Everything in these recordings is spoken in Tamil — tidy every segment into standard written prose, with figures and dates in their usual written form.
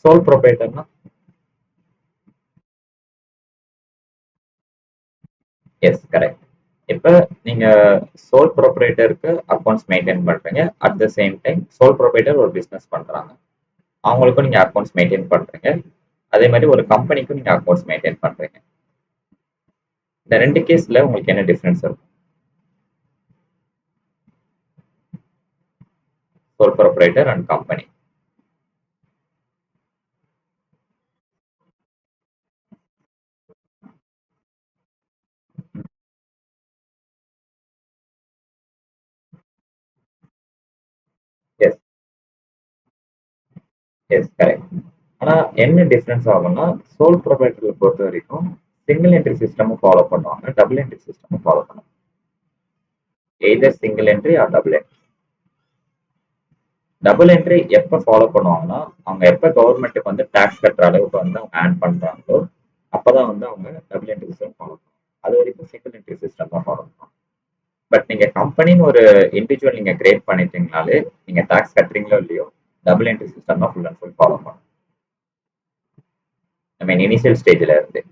Soul ப்ரொப்ரைட்டர்னா S correct. இப்போ நீங்க சோல் ப்ரொப்ரைட்டருக்கு அக்கௌண்ட்ஸ் மெயின்டைன் பண்றீங்க. At the same time soul proprietor ஒரு பிசினஸ் பண்றாங்க. அவங்களுக்கும் நீங்க அக்கௌண்ட்ஸ் மெயின்டைன் பண்றீங்க. அதே மாதிரி ஒரு கம்பெனிக்கும் நீங்க அக்கௌண்ட்ஸ் மெயின்டைன் பண்றீங்க. இந்த ரெண்டு கேஸ்ல உங்களுக்கு என்ன டிஃபரன்ஸ் இருக்கும்? Sole proprietor and company. Yes yes correct. ஆனா என்ன டிஃபரன்ஸ் ஆகும்னா சோல் ப்ரொப்ரைட்டர்ல பொறுத்த வரைக்கும் சிங்கிள் என்ட்ரி சிஸ்டமும் ஃபாலோ பண்ணுவாங்க, டபுள் என்ட்ரி சிஸ்டமும் ஃபாலோ பண்ணுவாங்க. Either single entry or double entry. Double entry எப்போ ஃபாலோ பண்ணுவாங்கன்னா அவங்க எப்போ கவர்மெண்ட்டுக்கு வந்து டாக்ஸ் கட்டுற அளவுக்கு வந்து அவங்க ஆன் பண்றாங்களோ அப்பதான் வந்து அவங்க டபுள் என்ட்ரி சிஸ்டம் ஃபாலோ பண்ணுவாங்க. அது வரைக்கும் சிங்கிள் என்ட்ரி சிஸ்டம் தான் ஃபாலோ பண்ணுவாங்க. பட் நீங்க கம்பெனின்னு ஒரு இண்டிவிஜுவல் நீங்க கிரியேட் பண்ணிட்டீங்கனாலே நீங்க டாக்ஸ் கட்டுறீங்களோ இல்லையோ டபுள் என்ட்ரி சிஸ்டம் தான் ஃபுல் அண்ட் ஃபுல் ஃபாலோ பண்ணும். ஐ மீன் இனிஷியல் ஸ்டேஜ்ல இருந்து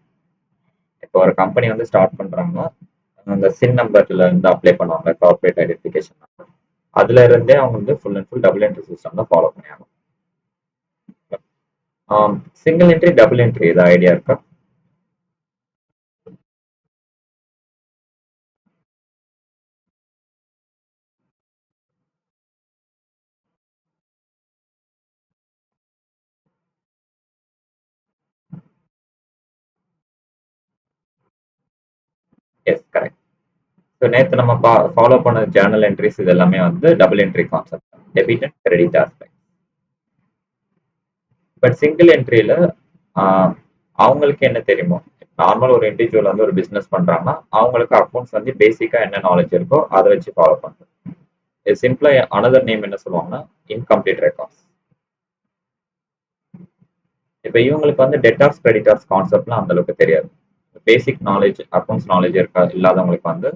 இப்போ ஒரு கம்பெனி வந்து ஸ்டார்ட் பண்றாங்கன்னா அந்த சின் நம்பர்ல இருந்து அப்ளை பண்ணுவாங்க, கார்பரேட் ஐடென்டிஃபிகேஷன். அதுல இருந்தே அவங்க வந்து full and full double entry system தான் ஃபாலோ பண்ணி ஆகணும். சிங்கிள் என்ட்ரி டபுள் என்ட்ரி ஏதாவது ஐடியா இருக்கா? Yes correct. ஸோ நேற்று நம்ம ஃபாலோ பண்ண ஜேர்னல் என்ட்ரிஸ் இது எல்லாமே வந்து double entry concept, debit and credit aspect. But single என்ட்ரியில அவங்களுக்கு என்ன தெரியுமோ, நார்மல் ஒரு இண்டிவிஜுவல் வந்து ஒரு பிசினஸ் பண்றாங்கன்னா அவங்களுக்கு அக்கௌண்ட்ஸ் வந்து பேசிக்கா என்ன நாலேஜ் இருக்கோ அதை வச்சு ஃபாலோ பண்றது. சிம்பிளா அனதர் நேம் என்ன சொல்லுவாங்கன்னா இன்கம்ப்ளீட் ரெக்கார்ட்ஸ். இப்போ இவங்களுக்கு வந்து டெட்டார்ஸ் கிரெடிட்டார்ஸ் கான்செப்ட்லாம் அந்த அளவுக்கு தெரியாது. பேசிக் நாலேஜ் அக்கௌண்ட்ஸ் நாலேஜ் இருக்கா இல்லாதவங்களுக்கு வந்து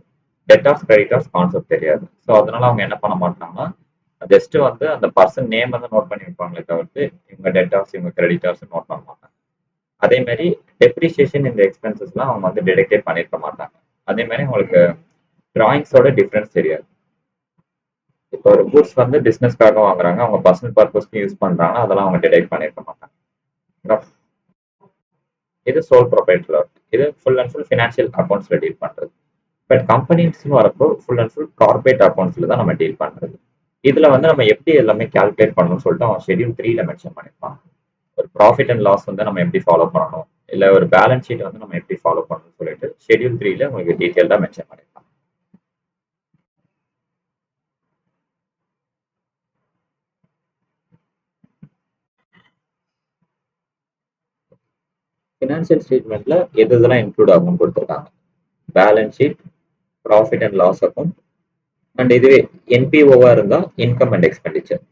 டெட்டார்ஸ் கிரெடிட்டார்ஸ் கான்செப்ட் தெரியாது. ஸோ அதனால அவங்க என்ன பண்ண மாட்டாங்கன்னா ஜஸ்ட் வந்து அந்த பர்சன் நேம் வந்து நோட் பண்ணி வைப்பாங்களே தவிர்த்து இவங்க டெட்டார்ஸ் இவங்க கிரெடிட்டார்ஸ் நோட் பண்ண மாட்டாங்க. அதே மாதிரி டெப்ரிசியேஷன் இந்த எக்ஸ்பென்சஸ்லாம் அவங்க வந்து டிடெக்டே பண்ணிருக்க மாட்டாங்க. அதே மாதிரி உங்களுக்கு டிராயிங்ஸோட டிஃபரன்ஸ் தெரியாது. இப்போ ஒரு குட்ஸ் வந்து பிசினஸ்க்காக வாங்குறாங்க, அவங்க பர்சனல் பர்பஸ்க்கு யூஸ் பண்றாங்க, அதெல்லாம் அவங்க டிடெக்ட் பண்ணிருக்க மாட்டாங்க. இது சோல் ப்ரொப்ரைட்டர். இது ஃபுல் அண்ட் ஃபுல் ஃபினான்ஷியல் அக்கௌண்ட்ஸ்ல டீல் பண்றது. பட் கம்பெனிஸ்னு வரப்போ ஃபுல் அண்ட் ஃபுல் கார்பரேட் அக்கௌண்ட்ஸ்ல தான் நம்ம டீல் பண்றது. இதுல வந்து நம்ம எப்படி எல்லாமே கால்குலேட் பண்ணணும்னு சொல்லிட்டு அவன் ஷெட்யூல் 3ல மென்ஷன் பண்ணிருப்பான். ஒரு ப்ராஃபிட் அண்ட் லாஸ் வந்து நம்ம எப்படி ஃபாலோ பண்ணணும், இல்ல ஒரு பேலன்ஸ் ஷீட் வந்து நம்ம எப்படி ஃபாலோ பண்ணணும்னு சொல்லிட்டு ஷெட்யூல் 3ல உங்களுக்கு டீட்டெயில்டா மென்ஷன் பண்ணிருப்பான். ஃபினான்ஷியல் ஸ்டேட்மெண்ட்ல எது இதெல்லாம் இன்க்ளூட் ஆகும்னு கொடுத்துருக்காங்க. Balance sheet, profit and loss account, and இதுவே என்பிஓவா இருந்தா இன்கம் அண்ட் எக்ஸ்பெண்டிச்சர்.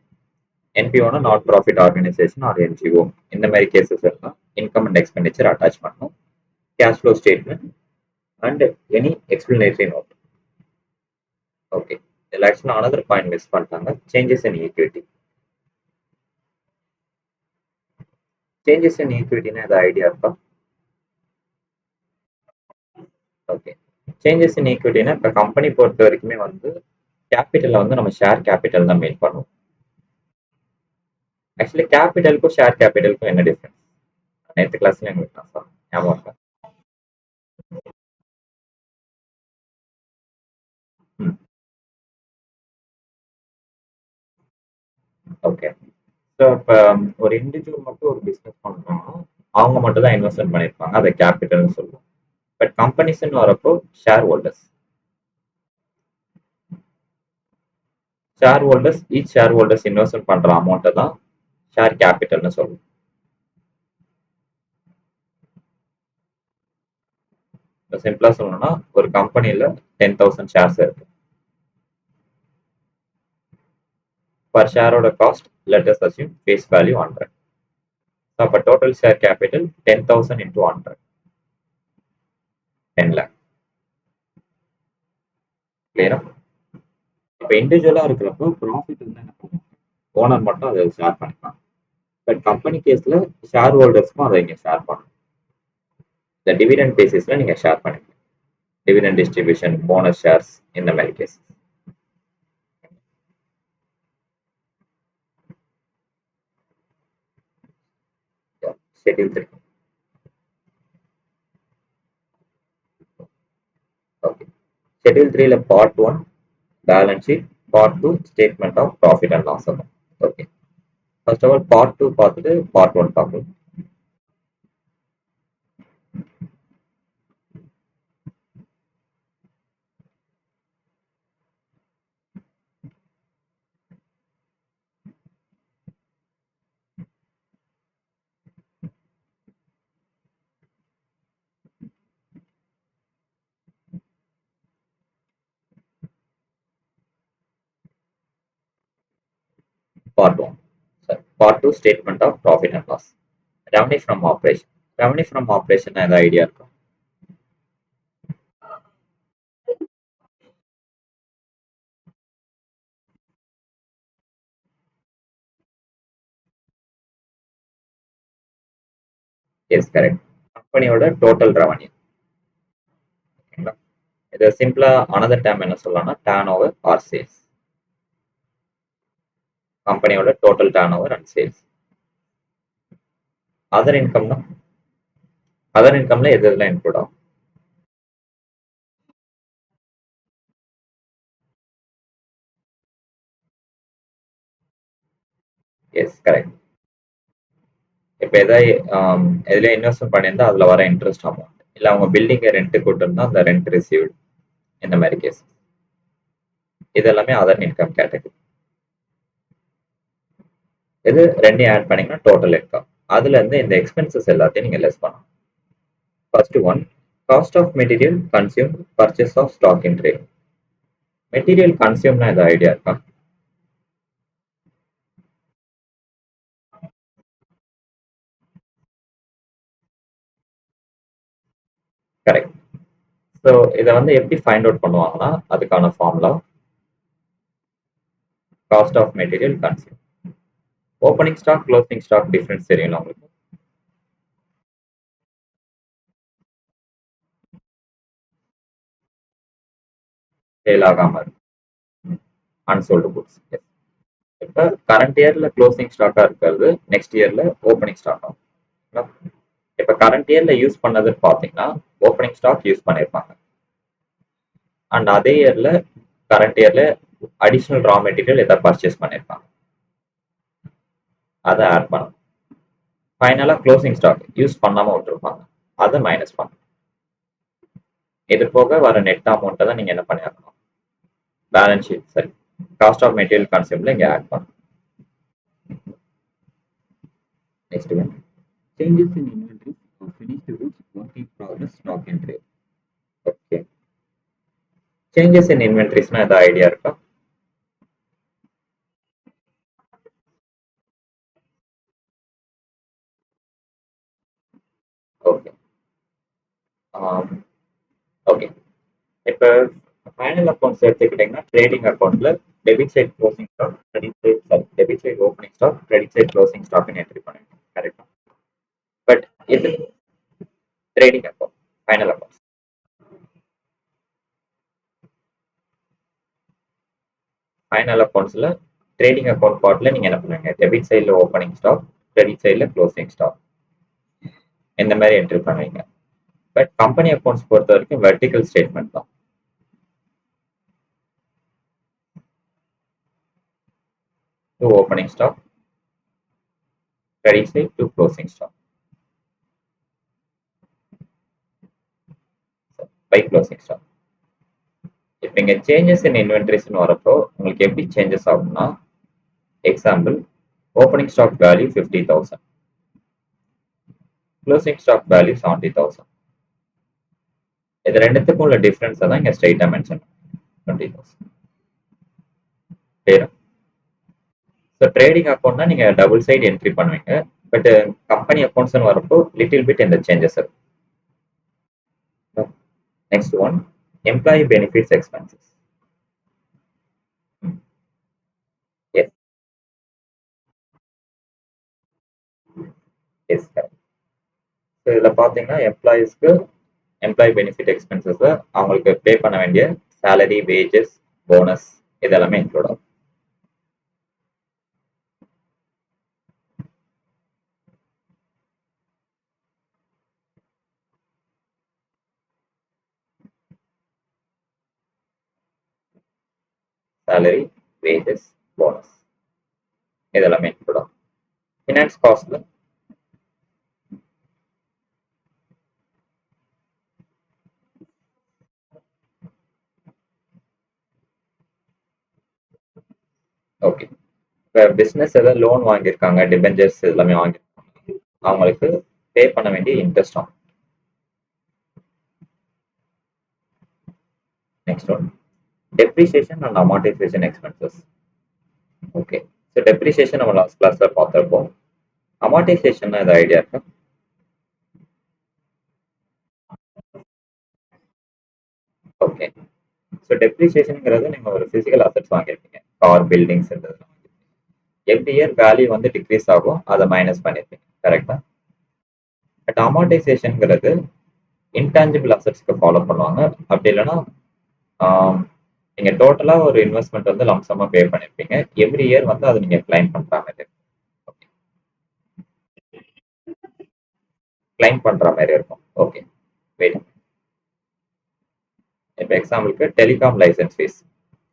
என்பிஓனா not profit organisation or NGO. இந்த மாதிரி கேசஸ் எல்லாம் இன்கம் அண்ட் எக்ஸ்பெண்டிச்சர் அட்டாச் பண்ணணும். Cash flow statement and any explanatory note. Okay, இதில் ஆக்சுவலாக அனதர் பாயிண்ட் மிஸ் பண்ணிட்டாங்க, changes in equity. Changes in ஈக்விட்டினா அது ஐடியா இருக்கா? ஓகே, சேஞ்சஸ் இன் ஈக்விட்டினா இப்போ கம்பெனி பொறுத்த வரைக்குமே வந்து கேபிட்டலில் வந்து நம்ம ஷேர் கேபிட்டல் தான் மெயின் பண்ணுவோம். ஆக்சுவலி கேபிட்டலுக்கும் ஷேர் கேபிட்டலுக்கும் என்ன டிஃபரன்ஸ்? நேற்று கிளாஸ்ல எங்களுக்கு நான் சொன்னேன், ஞாபகம் இருக்கா? ஓகே. ஸோ இப்போ ஒரு இண்டிவிஜுவல் மட்டும் ஒரு பிஸ்னஸ் பண்ணுறாங்கன்னா அவங்க மட்டும் தான் இன்வெஸ்ட்மெண்ட் பண்ணியிருப்பாங்க, அதை கேபிட்டல்னு சொல்லுவோம். பட் கம்பெனிஸ்ன்னு வரப்போ share holders, each share holders investment பண்ற அமௌண்ட்டை தான் ஷேர் கேபிட்டல்னு சொல்லுவோம். இப்போ சிம்பிளா சொல்லணும்னா ஒரு கம்பெனில 10,000 ஷேர்ஸ் இருக்கு. பர் ஷேரோட cost let us assume face value 100. So அப்போ total share capital 10,000 into 100, 10 lakh. கிளியரா? இப்போ இண்டிவிஜுவலா இருக்கிறப்போ ப்ராஃபிட் வந்து என்ன பண்ணுவோம், ஓனர் மட்டும் அதை ஷேர் பண்ணிக்கலாம். பட் கம்பெனி கேஸ்ல ஷேர் ஹோல்டர்ஸ்க்கும் அதை இங்க ஷேர் பண்ணணும். இந்த டிவிடெண்ட் பேசிஸ்ல நீங்க ஷேர் பண்ணுங்க. டிவிடெண்ட் டிஸ்ட்ரிபியூஷன், போனஸ் ஷேர்ஸ் இந்த மாதிரி கேஸ். ஷெட்யூல் 3. ஓகே. ஷெட்யூல் 3ல part 1 balance sheet, part 2 statement of profit and loss account. Okay. First of all part 2 பார்த்துட்டு பார்ட் 1 பார்க்கலாம். Part 1. Sorry. Part 2 statement of profit and loss. Revenue from operation. Revenue from operation அந்த ஐடியா இருக்கும். Yes correct. கம்பெனியோட டோட்டல் ரெவன்யூ. ஓகேங்களா? இதை சிம்பிளா அனதர் டேம் என்ன சொல்லலாம்னா டர்ன் ஓவர் ஆர் சேல்ஸ். கம்பெனியோட total turnover and sales. Other இன்கம்னா அதர் இன்கம்ல எது எதுலாம் இன்க்ளூட் ஆகும்? Yes correct. இப்போ எதாவது எதுல இன்வெஸ்ட்மெண்ட் பண்ணியிருந்தா அதுல வர இன்ட்ரெஸ்ட் அமௌண்ட், இல்லை அவங்க பில்டிங்கை ரெண்ட் கொடுத்துருந்தா அந்த ரெண்ட் ரிசீவ்ட், இந்த மாதிரி கேஸ். இது எல்லாமே அதர் இன்கம் கேட்டகரி. இது ரெண்டையும் ஆட் பண்ணீங்கன்னா டோட்டல் இன்கம். அதுல இருந்து இந்த எக்ஸ்பென்சஸ் எல்லாத்தையும் நீங்க லெஸ் பண்ணணும். First one, cost of material consume, purchase of stock in trade. Material கன்சியூம்னா ஏதாவது ஐடியா இருக்கா? கரெக்ட். ஸோ இதை வந்து எப்படி ஃபைண்ட் அவுட் பண்ணுவாங்கன்னா அதுக்கான formula cost of material consume. Opening stock, closing stock difference தெரியும் உங்களுக்கு? சேல் ஆகாம இருக்கு, அன்சோல்டு குட்ஸ். இப்போ கரண்ட் இயர்ல க்ளோசிங் ஸ்டாக்கா இருக்கிறது நெக்ஸ்ட் இயர்ல ஓப்பனிங் ஸ்டாக் ஆகும். இப்போ கரண்ட் இயர்ல யூஸ் பண்ணதுன்னு பார்த்தீங்கன்னா ஓப்பனிங் ஸ்டாக் யூஸ் பண்ணியிருப்பாங்க. அண்ட் அதே இயர்ல கரண்ட் இயர்ல அடிஷனல் ரா மெட்டீரியல் எதாவது பர்ச்சேஸ் பண்ணியிருப்பாங்க, அதை ஆட் பண்ணணும். ஃபைனலா க்ளோசிங் ஸ்டாக் யூஸ் பண்ணாம விட்டுருப்பாங்க, அதை மைனஸ் பண்ணணும். இது போக வர நெட் அமௌண்ட்டை தான் நீங்க என்ன பண்ணிருக்கணும், பேலன்ஸ் ஷீட் சரி காஸ்ட் ஆஃப் மெட்டீரியல் கன்சியூம்ல இங்க ஆட் பண்ணணும். Next one, changes in inventory of finished goods, work in progress, stock in trade. Okay. Changes in இன்வென்டரிஸ்னா ஏதாவது ஐடியா இருக்கா? ஓகே. ஓகே. இப்போ ஃபைனல் அக்கௌண்ட்ஸ் எடுத்துக்கிட்டீங்கன்னா ட்ரேடிங் அக்கௌண்ட்ல debit side closing stock, credit side sorry debit side opening stock, credit side closing ஸ்டாக்னு என்ட்ரி பண்ணுவீங்க. கரெக்டா? பட் இது ட்ரேடிங் அக்கௌண்ட், ஃபைனல் அக்கௌண்ட். ஃபைனல் அக்கௌண்ட்ஸ்ல ட்ரேடிங் அக்கௌண்ட் பார்ட்ல நீங்க என்ன பண்ணுவீங்க, டெபிட் சைட்ல ஓப்பனிங் ஸ்டாக், கிரெடிட் சைட்ல க்ளோசிங் ஸ்டாக் இந்த மாதிரி என்ட்ரி பண்ணுவீங்க. பட் கம்பெனி அக்கௌண்ட்ஸ் பொறுத்த வரைக்கும் வெர்டிகல் ஸ்டேட்மெண்ட் தான். To opening stock, credit side to closing stock by closing stock. இப்போ இங்க சேஞ்சஸ் இன் இன்வென்ட்ரிஸ்னு வரப்போ உங்களுக்கு எப்படி சேஞ்சஸ் ஆகும்னா, example opening stock value 50,000, closing stock value 70,000. இது ரெண்டுத்துக்கும் உள்ள டிஃபரன்ஸை தான் இங்க ஸ்ட்ரைட்டா மென்ஷன் 20,000. கிளியரா? ஸோ ட்ரேடிங் அக்கௌண்ட்னா நீங்க டபுள் சைடு என்ட்ரி பண்ணுவீங்க. பட் கம்பெனி அக்கௌண்ட்ஸ்னு வரப்போ லிட்டில் பிட் இந்த சேஞ்சஸ் இருக்கும். Next one, employee benefits expenses. Yes yes correct. So இதில் பார்த்தீங்கன்னா எம்ப்ளாயீஸ்க்கு எம்ப்ளாயி பெனிஃபிட் எக்ஸ்பென்சஸ் அவங்களுக்கு பே பண்ண வேண்டிய சேலரி, வேஜஸ், போனஸ் இதெல்லாமே இன்க்ளூட் ஆகும். சேலரி, வேஜஸ், போனஸ் இதெல்லாமே இன்க்ளூட் ஆகும். ஃபினான்ஸ் காஸ்ட்ல ஓகே. இப்போ பிஸ்னஸ் ஏதாவது லோன் வாங்கியிருக்காங்க, டிபெஞ்சர்ஸ் எல்லாமே வாங்கியிருக்காங்க, அவங்களுக்கு பே பண்ண வேண்டிய இன்ட்ரெஸ்ட் ஆகும். Next one depreciation and amortisation expenses. Okay. So depreciation நம்ம லாஸ்ட் கிளாஸ்ல பார்த்துருப்போம். அமார்டைசேஷன் ஏதாவது ஐடியா இருக்கா? ஓகே. ஸோ டெப்ரிசியேஷனுங்கிறது நீங்கள் ஒரு ஃபிசிக்கல் அசெட்ஸ் வாங்கியிருப்பீங்க, கார், பில்டிங்ஸ் இருந்தது. எவ்ரி இயர் வேல்யூ வந்து டிக்ரீஸ் ஆகும், அதை மைனஸ் பண்ணியிருப்பீங்க, கரெக்டா? பட் அமார்டைசேஷனுங்கிறது இன்டான்ஜிபிள் அசெட்ஸ்க்கு ஃபாலோ பண்ணுவாங்க. அப்படி இல்லைன்னா நீங்கள் டோட்டலாக ஒரு இன்வெஸ்ட்மெண்ட் வந்து லம்சமாக பே பண்ணியிருப்பீங்க, எவ்ரி இயர் வந்து அதை நீங்கள் கிளைம் பண்ணுற மாதிரி இருக்கும். கிளைம் பண்ணுற மாதிரி இருக்கும். Okay, wait. இப்போ எக்ஸாம்பிளுக்கு டெலிகாம் லைசன்ஸ் ஃபீஸ்.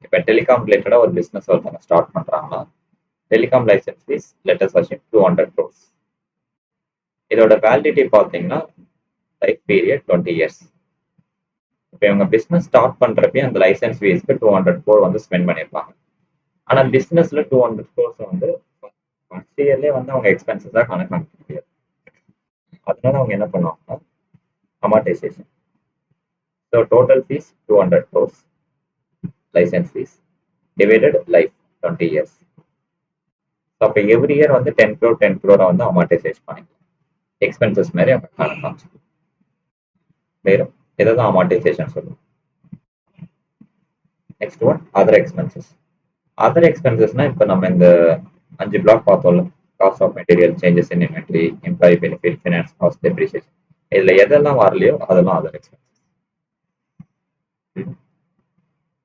இப்போ டெலிகாம் ரிலேட்டடாக ஒரு பிஸ்னஸ் ஒருத்தவங்க ஸ்டார்ட் பண்ணுறாங்கன்னா telecom licence fee let's assume 200 crores. இதோட வேலிடிட்டி பார்த்தீங்கன்னா லைஃப் பீரியட் 20 years. இப்போ இவங்க பிஸ்னஸ் ஸ்டார்ட் பண்ணுறப்பே அந்த லைசன்ஸ் ஃபீஸ்க்கு 200 crore வந்து ஸ்பெண்ட் பண்ணியிருப்பாங்க. ஆனால் பிஸ்னஸில் 200 crores வந்து ஃபர்ஸ்ட் இயர்லேயே வந்து அவங்க எக்ஸ்பென்சஸாக கணக்கு காமிக்க முடியாது. அதனால அவங்க என்ன பண்ணுவாங்கன்னா amortisation. So total fees 200 crores, licence fees divided life 20 years. So அப்போ எவ்ரி இயர் வந்து 10 crore 10 crore வந்து அமார்டைசேஷன் பண்ணிக்கலாம், எக்ஸ்பென்சஸ் மாதிரி அவங்க கணக்கு காமிச்சிக்கலாம். மேலும் இதான் அமார்டைசேஷன் சொல்லுவோம். Next one other expenses. Other எக்ஸ்பென்சஸ்னா இப்போ நம்ம இந்த 5 பிளாக் பார்த்தோம்ல, cost of material, changes in inventory, employee benefit, finance cost, depreciation, இதுல எதெல்லாம் வரலையோ அதெல்லாம் அதர் எக்ஸ்பென்சஸ்.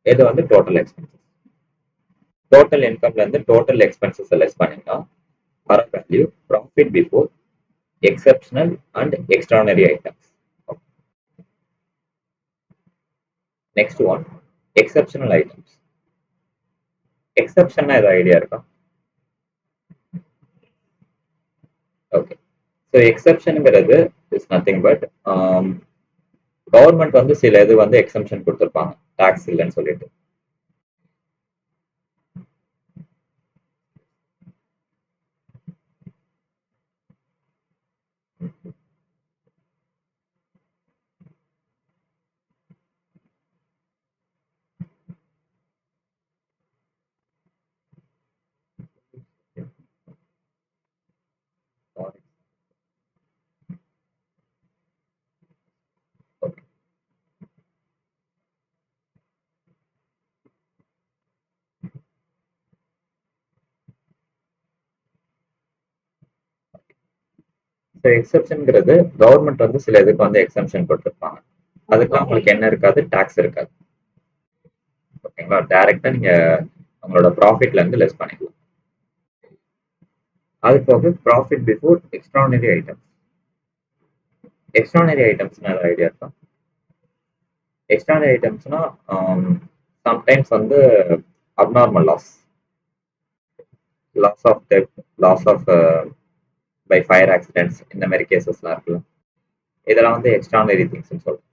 இது வந்து டோட்டல் எக்ஸ்பென்சஸ். டோட்டல் இன்கம்ல இருந்து டோட்டல் எக்ஸ்பென்சஸ் லெஸ் பண்ணீங்கன்னா வர value profit before exceptional and extraordinary items. Next one exceptional items. எக்ஸெப்ஷன்னா ஏதாவது ஐடியா இருக்கா? ஓகே. ஸோ எக்ஸெப்ஷனுங்கிறது இஸ் நத்திங் பட் கவர்மெண்ட் வந்து சில இது வந்து எக்ஸம்ஷன் கொடுத்துருப்பாங்க, டாக்ஸ் இல்லைன்னு சொல்லிட்டு. ஸோ எக்ஸப்ஷனுங்கிறது கவர்மெண்ட் வந்து சில இதுக்கு வந்து எக்ஸம்ஷன் கொடுத்துருப்பாங்க, அதுக்கெல்லாம் உங்களுக்கு என்ன இருக்காது, டாக்ஸ் இருக்காது. ஓகேங்களா? டைரக்டா நீங்க உங்களோட ப்ராஃபிட்ல இருந்து லெஸ் பண்ணிக்கலாம். அது போக profit before extraordinary items. Extraordinary ஐட்டம்ஸ்னா ஐடியா இருக்கா? எக்ஸ்ட்ரானரி ஐட்டம்ஸ்னா சம்டைம்ஸ் வந்து abnormal loss, loss of death, loss of by fire accidents, இந்த மாதிரி கேசஸ்லாம் இருக்குல்ல, இதெல்லாம் வந்து எக்ஸ்ட்ரானரி திங்ஸ்னு சொல்லுவோம்.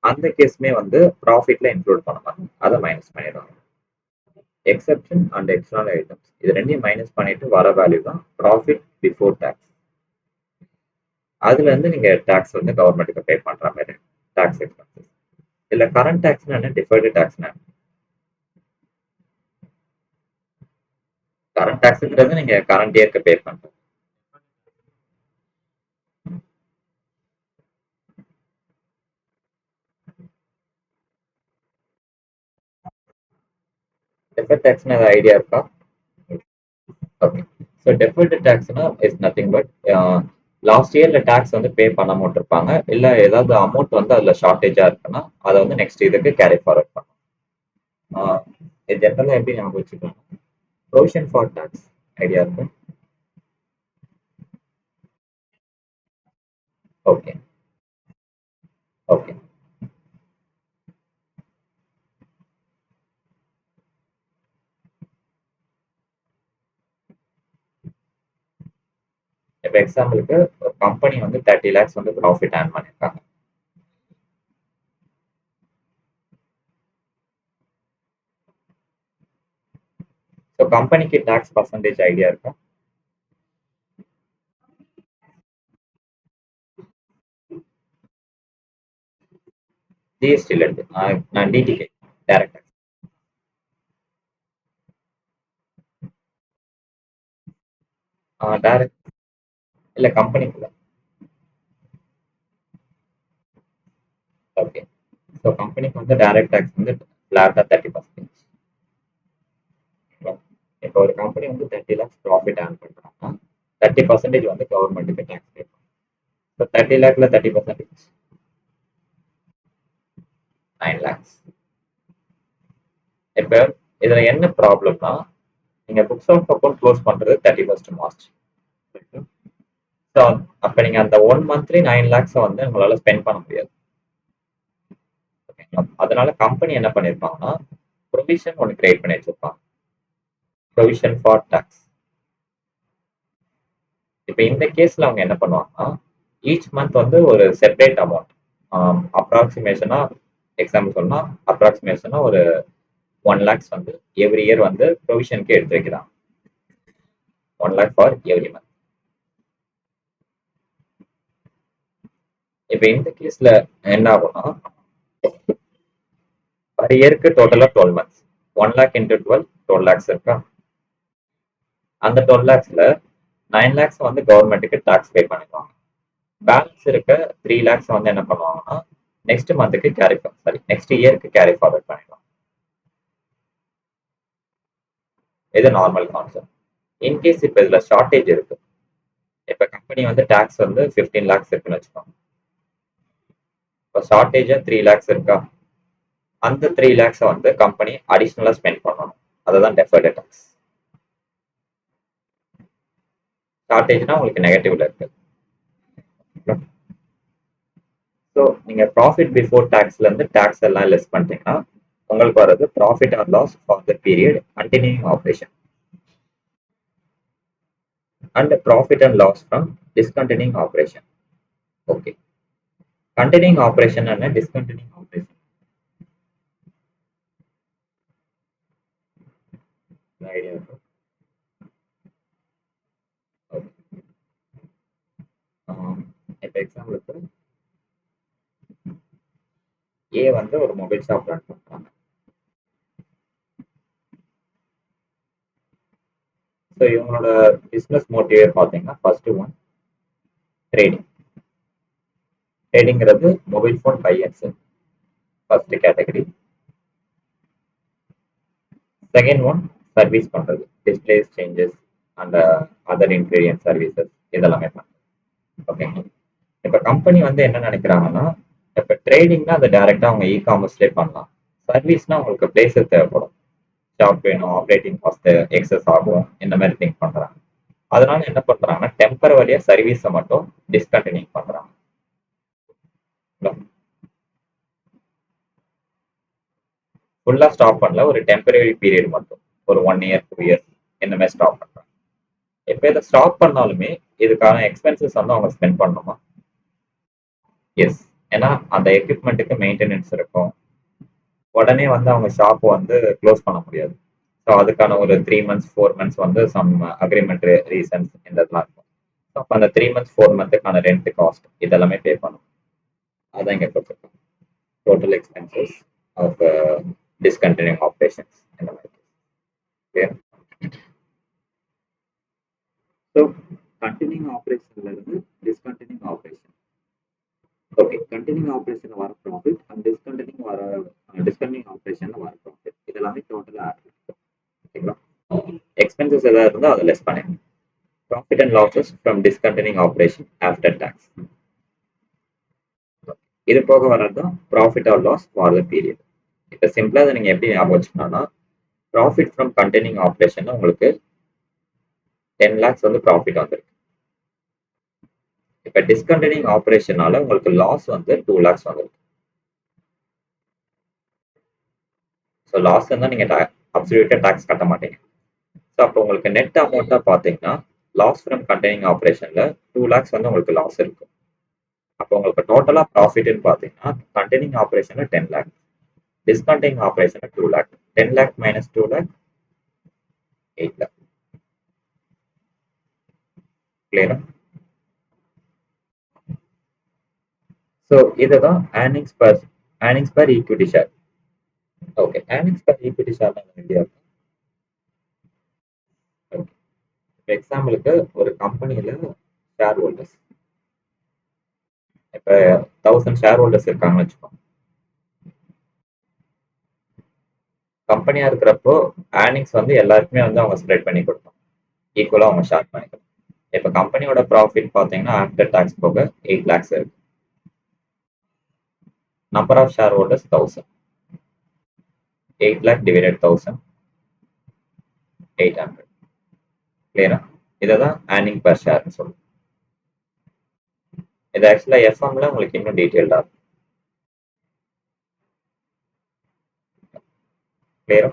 அந்த கேஸ்மே வந்து ப்ராஃபிட்ல இன்க்ளூட் பண்ண மாட்டாங்க, அதை மைனஸ் பண்ணிடுவாங்க. எக்ஸெப்ஷன் அண்ட் எக்ஸ்ட்ரானரி ஐட்டம்ஸ் இது ரெண்டையும் மைனஸ் பண்ணிட்டு வர வேல்யூ தான் ப்ராஃபிட் பிஃபோர் டேக்ஸ். அதுல இருந்து நீங்க டேக்ஸ் வந்து கவர்மெண்ட்டுக்கு பே பண்ற மாதிரி டாக்ஸ் எக்ஸ்பென்சஸ். இல்ல கரண்ட் டேக்ஸ்னா என்ன, டிஃபர்டு டேக்ஸ்னா? கரண்ட் டேக்ஸ்ங்கிறது நீங்க கரண்ட் இயர்க்கு பே பண்றது. டிஃபர்ட் டேக்ஸ்னா ஏதாவது ஐடியா இருக்கா? ஓகே. ஸோ டெஃபர்டு டேக்ஸ்னா இஸ் நத்திங் பட் லாஸ்ட் இயர்ல டேக்ஸ் வந்து பே பண்ணாம விட்டுருப்பாங்க. இல்ல ஏதாவது அமௌண்ட் வந்து அதுல ஷார்டேஜா இருக்குன்னா, அத வந்து நெக்ஸ்ட் இதுக்கு கேரி ஃபார்வர்ட் பண்ணணும். ஆ, இது ஜென்ரலா எப்படி ஞாபகம் வச்சுக்கலாம்? ப்ரொவிஷன் ஃபார் டேக்ஸ் ஐடியா இருக்கு? Okay, okay. இப்ப எக்ஸாம்பிளுக்கு ஒரு கம்பெனி வந்து 30 லேக்ஸ் வந்து ப்ராஃபிட் ஏர்ன் பண்ணியிருக்காங்க. ஸோ கம்பெனிக்கு டேக்ஸ் பர்சன்டேஜ் ஐடியா இருக்கா? ஜிஎஸ்டில இருக்கு. நான் டிடிகே டைரக்ட் டைரக்ட் இல்ல கம்பெனிக்குள்ள. ஓகே. ஸோ கம்பெனிக்கு வந்து டைரக்ட் டேக்ஸ் வந்து ஃபிளாட்டா 30%. இப்போ ஒரு கம்பெனி வந்து 30 லேக்ஸ் ப்ராஃபிட் ஏர்ன் பண்றாங்கன்னா 30% வந்து கவர்மெண்ட்டுக்கு டேக்ஸ் பே பண்ணும். இப்போ 30 லேக்ல 30% 9 லேக்ஸ். இப்போ இதுல என்ன ப்ராப்ளம்னா, நீங்க புக்ஸ் ஆஃப் அக்கௌண்ட் க்ளோஸ் பண்றது 31 மார்ச். ஸோ அப்ப நீங்க அந்த 1 மந்த்லி 9 லேக்ஸை வந்து உங்களால ஸ்பெண்ட் பண்ண முடியாது. ஓகேங்களா? அதனால கம்பெனி என்ன பண்ணிருப்பாங்கன்னா, ப்ரொவிஷன் ஒன்று கிரியேட் பண்ணி வச்சிருப்பாங்க. Provision for tax. இப்போ இந்த கேஸ்ல அவங்க என்ன பண்ணுவாங்கன்னா, ஈச் மந்த் வந்து ஒரு செப்பரேட் அமௌண்ட் அப்ராக்சிமேஷனா எக்ஸாம்பிள் சொன்னா அப்ராக்சிமேஷனா ஒரு 1 லேக்ஸ் வந்து எவ்ரி இயர் வந்து ப்ரொவிஷனுக்கு எடுத்து வைக்கிறாங்க. 1 லேக் ஃபார் எவ்ரி மந்த். இப்போ இந்த கேஸ்ல என்ன ஆகும்னா, பர் இயருக்கு டோட்டலா 12 மந்த்ஸ். 1 லேக் இன்டூ 12 லேக்ஸ் இருக்கா? அந்த 12 லேக்ஸ்ல 9 லேக்ஸ் வந்து கவர்மெண்ட்டுக்கு டாக்ஸ் பே பண்ணிடுவாங்க. பேலன்ஸ் இருக்க 3 லேக்ஸ் வந்து என்ன பண்ணுவாங்கன்னா, நெக்ஸ்ட் மந்த்துக்கு நெக்ஸ்ட் இயருக்கு கேரி ஃபார்வர்ட் பண்ணிடுவாங்க. இது நார்மல் கான்செப்ட். இன்கேஸ் இப்போ இதுல ஷார்டேஜ் இருக்கு. இப்போ கம்பெனி வந்து டாக்ஸ் வந்து 15 லேக்ஸ் இருக்குன்னு வச்சுக்கோங்க. இப்போ ஷார்டேஜா 3 லேக்ஸ் இருக்கா? அந்த 3 லேக்ஸை வந்து கம்பெனி அடிஷ்னலா ஸ்பெண்ட் பண்ணணும். அதுதான் டெஃபர்டு டாக்ஸ். ஷார்டேஜ்னா உங்களுக்கு நெகட்டிவ்ல இருக்கு. ஸோ நீங்க ப்ராஃபிட் பிஃபோர் டாக்ஸ்ல இருந்து டாக்ஸ் எல்லாம் லெஸ் பண்ணிட்டீங்கன்னா உங்களுக்கு வர்றது profit or loss for the period continuing operation and profit and loss from discontinuing operation. Okay. Continuing operation என்ன டிஸ்கண்டினியூங் ஆப்ரேஷன் ஐடியா இருக்கும். இப்போ எக்ஸாம்பிளுக்கு ஏ வந்து ஒரு மொபைல் ஷாப் ரன் பண்றாங்க. ஸோ இவங்களோட பிஸ்னஸ் மோட்டிவே பார்த்தீங்கன்னா ஃபர்ஸ்ட் ஒன் ட்ரேடிங். ட்ரேடிங்கிறது mobile phone buy and sell first category. Second one service பண்றது, displays changes and other interior services இதெல்லாமே பண்றது. ஓகேங்களா? இப்போ கம்பெனி வந்து என்ன நினைக்கிறாங்கன்னா, இப்போ ட்ரேடிங்னா அதை டைரக்டா அவங்க காமர்ஸ்லேயே பண்ணலாம். சர்வீஸ்னா உங்களுக்கு பிளேஸஸ் தேவைப்படும். ஷாப் வேணும், ஆப்ரேட்டிங் காஸ்ட் எக்ஸஸ் ஆகும், இந்த மாதிரி திங்க் பண்றாங்க. அதனால என்ன பண்றாங்கன்னா டெம்பரவரியா சர்வீஸை மட்டும் டிஸ்கண்டினியூ பண்றாங்க. ஃபுல்லா ஸ்டாப் பண்ணல, ஒரு டெம்பரரி பீரியட் மட்டும் ஒரு 1 இயர் 2 இயர்ஸ் இந்த மாதிரி ஸ்டாப் பண்றாங்க. இப்போ இதை ஸ்டாப் பண்ணாலுமே இதுக்கான எக்ஸ்பென்சஸ் வந்து அவங்க ஸ்பெண்ட் பண்ணணுமா? எஸ். ஏன்னா அந்த எக்யூப்மெண்ட்டுக்கு மெயின்டெனன்ஸ் இருக்கும். உடனே வந்து அவங்க ஷாப் வந்து க்ளோஸ் பண்ண முடியாது. ஸோ அதுக்கான ஒரு 3 மந்த்ஸ் 4 மந்த்ஸ் வந்து சம் அக்ரிமெண்ட் ரீசன்ஸ் இந்த இதெல்லாம் இருக்கும். ஸோ அப்போ அந்த 3 மந்த்ஸ் 4 மந்த்துக்கான ரெண்ட் காஸ்ட் இதெல்லாமே பே பண்ணணும். அதான் இங்கே கொடுத்துருக்கோம். Total expenses of discontinuing operations இந்த மாதிரி. ஓகே. ஸோ கண்டினியூங் ஆப்ரேஷன்ல இருந்து discontinuing operation. Okay. Continuing operation வர ப்ராஃபிட் அண்ட் டிஸ்கண்டினியூங் ஆப்ரேஷன்ல வர ப்ராஃபிட் இதெல்லாமே டோட்டலாக ஆட் பண்ணிக்கலாம். ஓகேங்களா? எக்ஸ்பென்சஸ் ஏதாவது இருந்தால் அதை லெஸ் பண்ணிடணும். Profit profit and losses from discontinuing operation after tax. இது போக வர்றது தான் profit or loss for the period. இப்போ சிம்பிளா அதை நீங்க எப்படி ஞாபகம் வச்சுக்கணும்னா, ப்ராஃபிட் ஃப்ரம் கண்டினியூங் ஆப்ரேஷன் உங்களுக்கு 10 lakhs வந்து ப்ராஃபிட் வந்திருக்கு. இப்போ டிஸ்கண்டினியூங் ஆப்ரேஷனால உங்களுக்கு லாஸ் வந்து 2 lakhs வந்திருக்கு. ஸோ லாஸ் இருந்தால் நீங்க அப்சல்யூட்டா டாக்ஸ் கட்ட மாட்டீங்க. ஸோ அப்போ உங்களுக்கு நெட் அமௌண்ட்டா பார்த்தீங்கன்னா லாஸ் ஃப்ரம் கண்டினியூங் ஆப்ரேஷன்ல 2 lakhs வந்து உங்களுக்கு லாஸ் இருக்கு. அப்போ உங்களுக்கு டோட்டலா ப்ராஃபிட்னு பார்த்தீங்கன்னா continuing ஆப்ரேஷன்ல 10 lakh, discontinuing ஆப்ரேஷன்ல 2 lakh. 10 lakh minus 2 lakh 8 lakh. கிளியரா? ஸோ இதுதான் earnings per equity share. Okay, earnings per equity share idea இருக்கு. ஓகே, எக்ஸாம்பிளுக்கு ஒரு கம்பெனியில ஷேர் ஹோல்டர்ஸ் இப்போ 1000 ஷேர் ஹோல்டர்ஸ் இருக்காங்கன்னு வச்சுக்கோங்க. கம்பெனியா இருக்கிறப்போ ஏர்னிங்ஸ் வந்து எல்லாருக்குமே வந்து அவங்க ஸ்ப்ரெட் பண்ணி கொடுப்பாங்க, ஈக்குவலா அவங்க ஷேர் பண்ணிக்கலாம். இப்போ கம்பெனியோட ப்ராஃபிட் பார்த்தீங்கன்னா ஆஃப்டர் டாக்ஸ் போக 8 lakhs இருக்கு. Number of share holders 1000. 8 lakh divided 1000, 800. கிளியரா? இதை தான் ஏர்னிங் பர் ஷேர்னு சொல்லுவோம். இது ஆக்சுவலா எஃப்எம்ல உங்களுக்கு இன்னும் டீட்டெயில்டா இருக்கும். கிளியரா?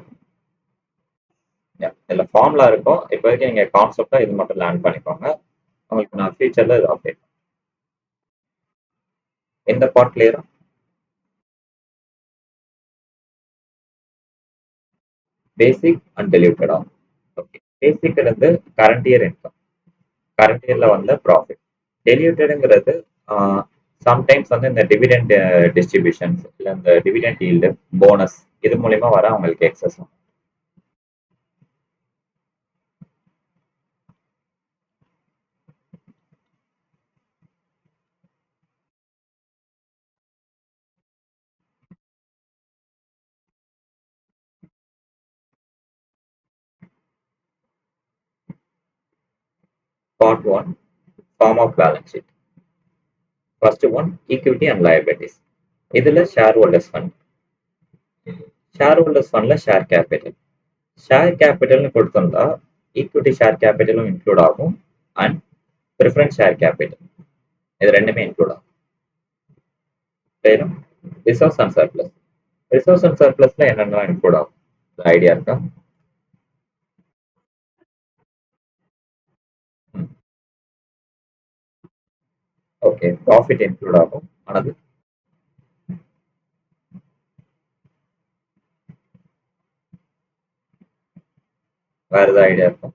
இதுல ஃபார்முலா இருக்கும். இப்போதைக்கு நீங்க கான்செப்டா இது மட்டும் லேர்ன் பண்ணிக்கோங்க. உங்களுக்கு நான் ஃபியூச்சர்ல இது அப்டேட். இந்த பார்ட் கிளியரா? பேசிக் அண்ட் டெலியூட்டடா? ஓகே, பேசிக் இருந்து கரண்ட் இயர் இன்கம், கரண்ட் இயர்ல வந்த ப்ராஃபிட். டெலியூட்டடுங்கிறது சம்டைம்ஸ் வந்து இந்த டிவிடெண்ட் டிஸ்ட்ரிபியூஷன்ஸ் இல்லை இந்த டிவிடெண்ட் ஈல்டு, போனஸ் இது மூலியமா வர அவங்களுக்கு access. Part 1, form of balance sheet. First one, equity and liabilities. இதுல share holders fund. Share holders ஃபண்ட்ல ஷேர் கேபிட்டல். ஷேர் கேபிட்டல்னு கொடுத்திருந்தா ஈக்விட்டி ஷேர் கேபிட்டலும் இன்க்ளூட் ஆகும் அண்ட் ப்ரிஃபரன்ஸ் ஷேர் கேபிட்டல், இது ரெண்டுமே இன்க்ளூட் ஆகும். Reserves and surplus. Reserves and சர்ப்ளஸ்ல என்னென்ன இன்க்ளூட் ஆகும் ஐடியா இருக்கா? ஓகே, ப்ராஃபிட் இன்க்ளூட் ஆகும். ஆனது வேற ஏதாவது ஐடியா இருக்கும்?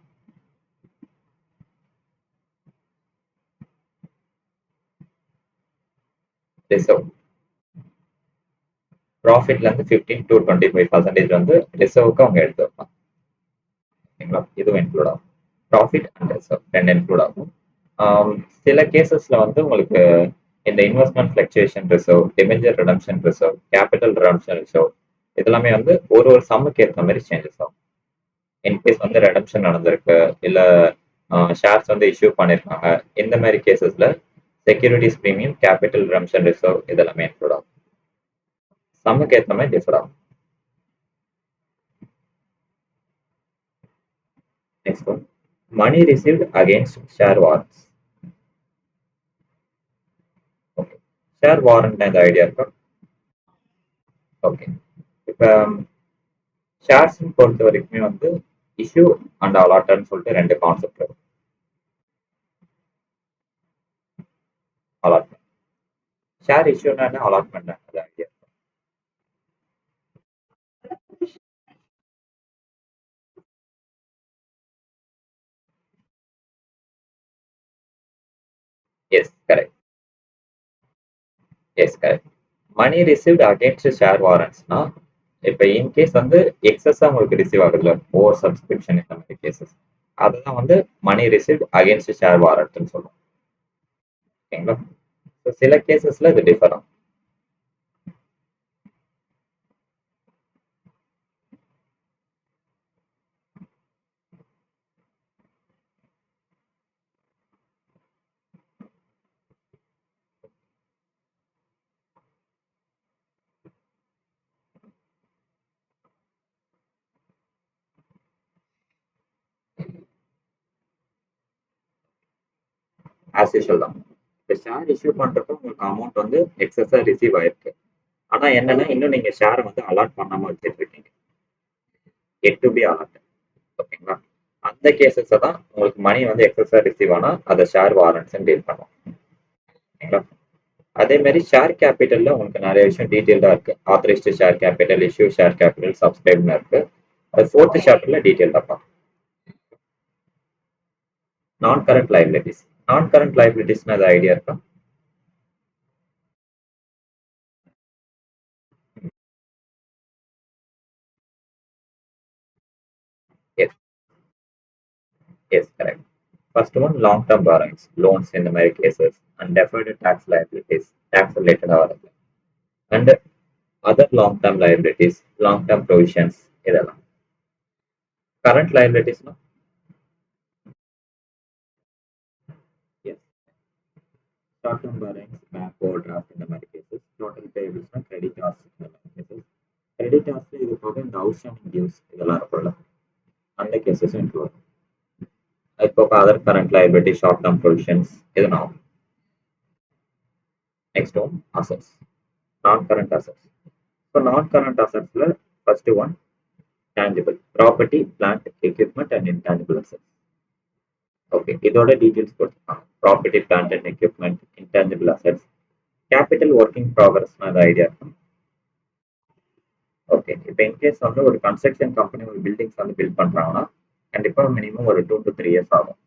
ரிசர்வ். ப்ராஃபிட்ல இருந்து 15 to 25% வந்து ரிசர்வுக்கு அவங்க எடுத்து வைப்பாங்க. ஓகேங்களா? இதுவும் இன்க்ளூட் ஆகும். ப்ராஃபிட் அண்ட் ரிசர்வ் ரெண்டு இன்க்ளூட் ஆகும். சில கேசஸ்ல வந்து உங்களுக்கு இந்த investment fluctuation reserve, debenture redemption reserve, capital redemption reserve இதெல்லாமே வந்து ஒரு ஒரு சம்முக்கு ஏற்ற மாதிரி சேஞ்சஸ் ஆகும். இன்கேஸ் வந்து ரெடம்ஷன் நடந்திருக்கு, இல்ல ஷேர்ஸ் வந்து இஷ்யூ பண்ணிருக்காங்க, இந்த மாதிரி கேசஸ்ல securities premium, capital redemption reserve இதெல்லாமே இன்க்ளூட் ஆகும். சம்முக்கு ஏற்ற மாதிரி டிஃபர் ஆகும். Next one, money received against share warrants. Okay, share warrant இந்த ஐடியா இருக்கா? ஓகே, இப்போ ஷேர்ஸ் பொறுத்த வரைக்குமே வந்து இஷ்யூ அண்ட் அலாட்னு சொல்லிட்டு ரெண்டு கான்செப்ட் இருக்கு. அலாட்மெண்ட், ஷேர் இஷ்யூனா என்ன, அலாட்மெண்ட் அது idea. Yes correct. Yes correct. Money received against share வாரண்ட்ஸ்னா இப்போ இன்கேஸ் வந்து எக்ஸஸா உங்களுக்கு ரிசீவ் ஆகுதுல, ஓவர் சப்ஸ்கிரிப்ஷன் இந்த மாதிரி கேசஸ், அதுதான் வந்து மணி ரிசீவ்ட் அகேன்ஸ்ட் ஷேர் வாரண்ட்னு சொல்லுவோம். ஓகேங்களா? சில கேசஸ்ல இது டிஃபர் ஆகும். ஆஸ் யூஷுவல் தான். இப்போ ஷேர் இஷ்யூ பண்றப்போ உங்களுக்கு அமௌண்ட் வந்து எக்ஸஸா ரிசீவ் ஆயிருக்கு. ஆனா என்னன்னா இன்னும் நீங்க ஷேரை வந்து அலாட் பண்ணாம வச்சுட்டு இருக்கீங்க. எட் டு பி அலாட். ஓகேங்களா? அந்த கேசஸ் தான் உங்களுக்கு மணி வந்து எக்ஸஸா ரிசீவ் ஆனா அதை ஷேர் வாரண்ட்ஸ் டீல் பண்ணும். ஓகேங்களா? அதே மாதிரி ஷேர் கேபிட்டல்ல உங்களுக்கு நிறைய விஷயம் டீட்டெயில்டா இருக்கு. Authorised share capital, issue share capital, சப்ஸ்கிரைப்னு இருக்கு. அது ஃபோர்த் சாப்டர்ல டீட்டெயில்டா பார்க்கலாம். Non current liabilities. Non current லைபிலிட்டிஸ்னா அது ஐடியா இருக்கா? Yes, yes, correct. First one long term borrowings, loans இந்த மாதிரி cases and deferred tax liabilities, tax ரிலேட்டடாக வருது. And other long term liabilities, long term provisions இதெல்லாம். கரண்ட் லைபிலிட்டிஸ்னா yes, short term borrowings, bank overdraft இந்த மாதிரி கேசஸ். டோட்டல் பேபிள்ஸ்னா கிரெடிட்டார்ஸ் இந்த மாதிரி கேசஸ். கிரெடிட்டார்ஸ்ல இது போக இந்த அவுட்ஸ்டாண்டிங் டியூஸ் இதெல்லாம் இருக்கும்ல, அந்த கேசஸும் இன்க்ளூட். அது போக other current liability, short term provisions இதெல்லாம். Next one assets, non current assets. So non current அசட்ஸ்ல first one tangible property, plant, equipment and intangible assets. Okay, இதோட டீடைல்ஸ் கொடுத்துருக்காங்க. Property, plant and equipment, intangible assets. Capital working ப்ராக்ரஸ்னா அது ஐடியா இருக்கும். ஓகே, இப்போ இன்கேஸ் வந்து ஒரு கன்ஸ்ட்ரக்ஷன் கம்பெனி ஒரு பில்டிங்ஸ் வந்து பில்ட் பண்றாங்கன்னா கண்டிப்பா மினிமம் ஒரு 2 to 3 இயர்ஸ் ஆகும்.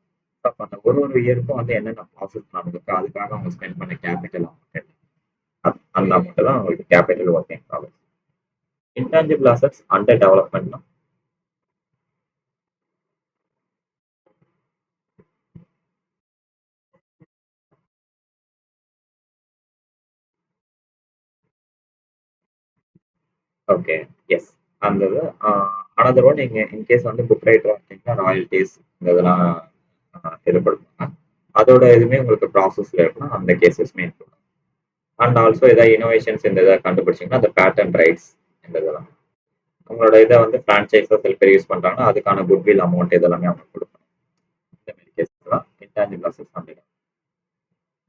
அப்போ அந்த ஒரு இயருக்கும் வந்து என்னென்ன ப்ராசஸ் நடந்திருக்கு, அதுக்காக அவங்க ஸ்பெண்ட் பண்ண கேபிட்டல் அமௌண்ட், அந்த அமௌண்ட் தான் உங்களுக்கு capital working progress. Intangible assets under டெவலப்மெண்ட்னா ஓகே, எஸ். அந்த அனதர் ஒன் நீங்க இன்கேஸ் வந்து புக் ரைட்டரா இருக்கீங்கன்னா ராயல்டிஸ் இந்த இதெல்லாம் எதிர்பார்ப்பாங்க. அதோட எதுவுமே உங்களுக்கு ப்ராசஸ்ல இருக்குன்னா அந்த கேசஸ்மே இன்க்ளூட். அண்ட் ஆல்சோ ஏதாவது இனோவேஷன்ஸ் இந்த இதை கண்டுபிடிச்சிங்கன்னா அந்த பேட்டன் ரைட்ஸ் இந்த இதெல்லாம். உங்களோட இதை வந்து ஃப்ரான்ச்சைஸா சில பேர் யூஸ் பண்றாங்கன்னா அதுக்கான குட்வில் அமௌண்ட் இதெல்லாமே அவங்க கொடுக்கணும். இந்த மாதிரி கேசஸ் தான் இன்டான்ஜிபிள் அசெட்ஸ் பண்ணிடும்.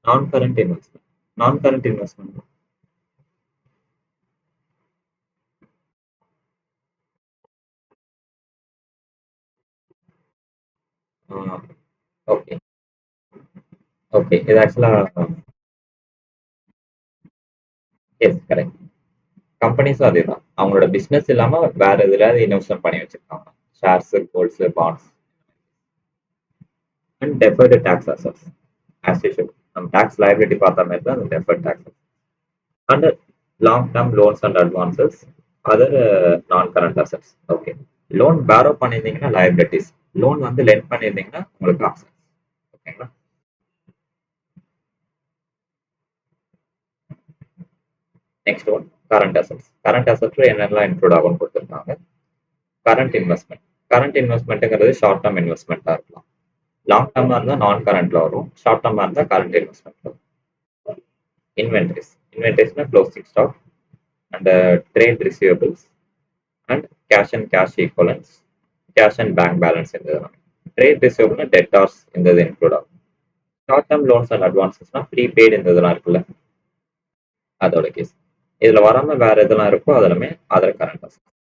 நான் கரண்ட் இன்வெஸ்ட்மெண்ட். நான் கரண்ட் இன்வெஸ்ட்மெண்ட் ஓகே, ஓகே. இது ஆக்சுவலா எஸ், கரெக்ட். கம்பெனிஸும் அதேதான். அவங்களோட பிசினஸ் இல்லாம வேற எதுலயாவது இன்வெஸ்ட்மெண்ட் பண்ணி வச்சிருக்காங்க. Shares, golds, bonds and deferred tax assets. As usual நம்ம டாக்ஸ் லைபிலிட்டி பார்த்த மாதிரி தான் அந்த deferred tax. And long term loans and advances, other non current assets. Okay, loan borrow பண்ணியிருந்தீங்கன்னா லைபிலிட்டிஸ், லோன் வந்து லெண்ட் பண்ணியிருந்தீங்கன்னா உங்களுக்கு அசெட்ஸ். ஓகேங்களா? Next one current assets. Current அசெட்ஸ்ல என்னெல்லாம் இன்க்ளூட் ஆகும்னு கொடுத்துருக்காங்க. Current investment. கரண்ட் இன்வெஸ்ட்மெண்ட்டுங்கிறது ஷார்ட் டர்ம் இன்வெஸ்ட்மெண்ட்டாக இருக்கலாம். லாங் டர்மா இருந்தால் நான் கரண்ட்ல வரும், ஷார்ட் டர்மா இருந்தால் கரண்ட் இன்வெஸ்ட்மெண்ட் வரும். இன்வென்ட்ரிஸ். இன்வென்ட்ரிஸ்னா closing stock and trade receivables and cash and cash equivalents, cash and bank balance இருந்ததுலாம். ட்ரேட் ரிசீவபிள்னா டெட்டார்ஸ் இந்த இது இன்க்ளூட் ஆகும். ஷார்ட் டர்ம் லோன்ஸ் அண்ட் அட்வான்சஸ்னா ப்ரீபெய்டு இந்த இதெல்லாம் இருக்குல்ல, அதோட கேஸ். இதுல வராம வேற எதெல்லாம் இருக்கோ அதெல்லாமே அதர் கரண்ட் அசெட்ஸ்.